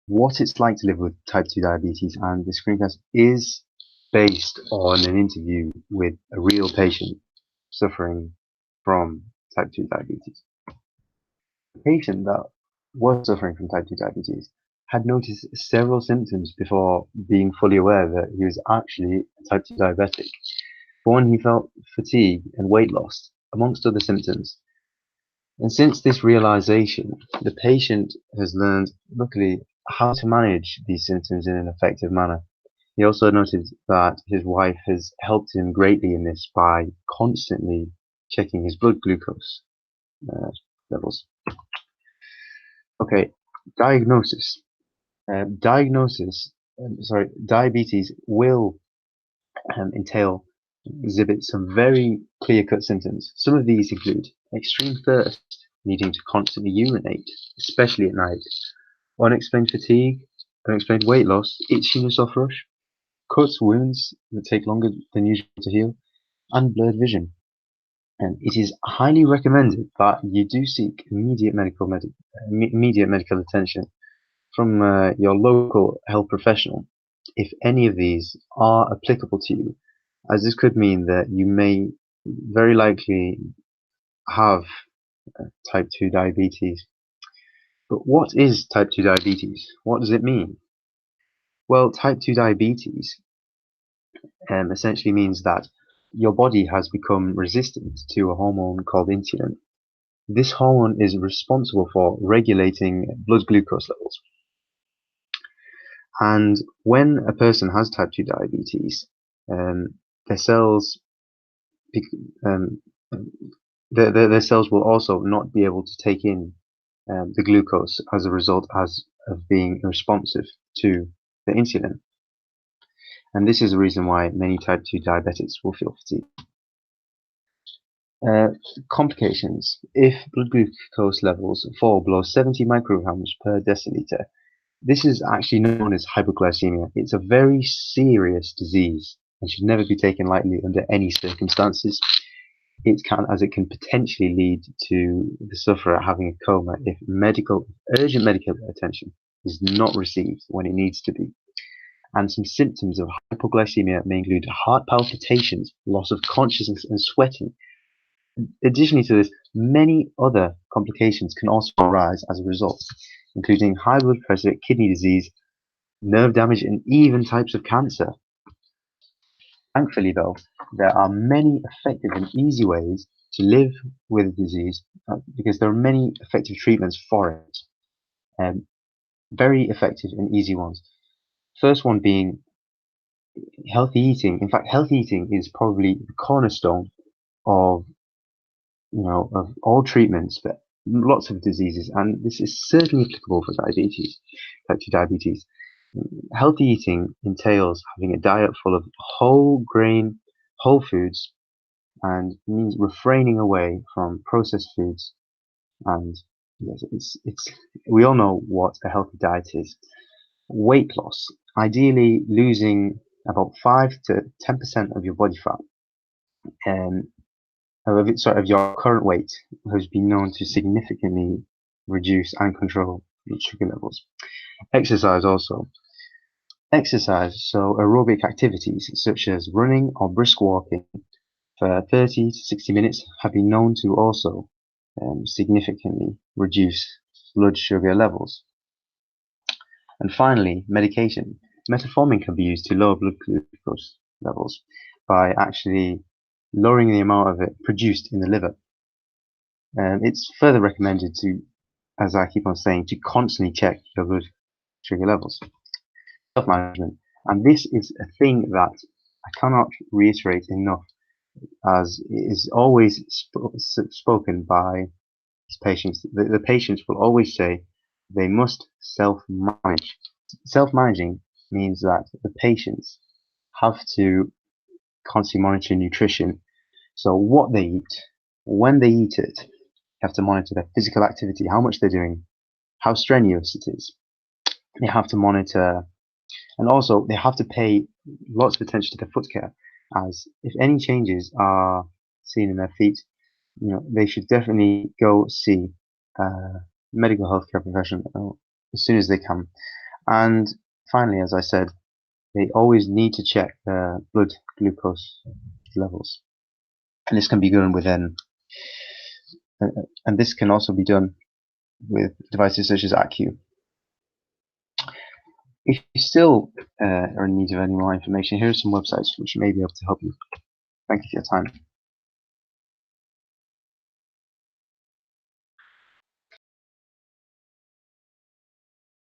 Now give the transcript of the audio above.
what it's like to live with type 2 diabetes, and the screencast is based on an interview with a real patient suffering from type 2 diabetes. The patient that was suffering from type 2 diabetes had noticed several symptoms before being fully aware that he was actually a type 2 diabetic. For one, he felt fatigue and weight loss, amongst other symptoms. And since this realization, the patient has learned, luckily, how to manage these symptoms in an effective manner. He also noted that his wife has helped him greatly in this by constantly checking his blood glucose uh, levels. Okay, diagnosis. Diabetes will entail exhibit some very clear-cut symptoms. Some of these include extreme thirst, needing to constantly urinate, especially at night, unexplained fatigue, unexplained weight loss, itchiness or thrush, cuts, wounds that take longer than usual to heal, and blurred vision. And it is highly recommended that you do seek immediate medical attention from your local health professional if any of these are applicable to you, as this could mean that you may very likely have type 2 diabetes. But what is type 2 diabetes? What does it mean? Well, type 2 diabetes essentially means that your body has become resistant to a hormone called insulin. This hormone is responsible for regulating blood glucose levels. And when a person has type 2 diabetes, their cells um, their cells will also not be able to take in the glucose as a result of being responsive to the insulin. And this is the reason why many type 2 diabetics will feel fatigue. Complications. If blood glucose levels fall below 70 micrograms per deciliter, this is actually known as hypoglycemia. It's a very serious disease and should never be taken lightly under any circumstances. As it can potentially lead to the sufferer having a coma if urgent medical attention is not received when it needs to be. And some symptoms of hypoglycemia may include heart palpitations, loss of consciousness, and sweating. Additionally to this, many other complications can also arise as a result, including high blood pressure, kidney disease, nerve damage, and even types of cancer. Thankfully, though, there are many effective and easy ways to live with the disease because there are many effective treatments for it. Very effective and easy ones. First one being healthy eating. In fact, healthy eating is probably the cornerstone of of all treatments for lots of diseases, and this is certainly applicable for diabetes, type 2 diabetes. Healthy eating entails having a diet full of whole grain, whole foods, and means refraining away from processed foods. And yes, it's we all know what a healthy diet is. Weight loss, ideally losing about 5 to 10% of your body fat, um, of your current weight, has been known to significantly reduce and control blood sugar levels. Exercise also. Exercise, so aerobic activities such as running or brisk walking for 30 to 60 minutes have been known to also significantly reduce blood sugar levels. And finally, medication. Metformin can be used to lower blood glucose levels by actually lowering the amount of it produced in the liver. It's further recommended to, as I keep on saying, to constantly check your blood sugar levels. Self-management. And this is a thing that I cannot reiterate enough, as it is always spoken by these patients. The patients will always say they must self-manage. Self-managing means that the patients have to constantly monitor nutrition. So what they eat, when they eat it, you have to monitor their physical activity, how much they're doing, how strenuous it is. They have to monitor, and also they have to pay lots of attention to their foot care, as if any changes are seen in their feet, they should definitely go see a medical healthcare professional as soon as they can. And finally, as I said, they always need to check their blood glucose levels. And this can be done within, and this can also be done with devices such as AccuWeigh. If you still are in need of any more information, here are some websites which may be able to help you. Thank you for your time.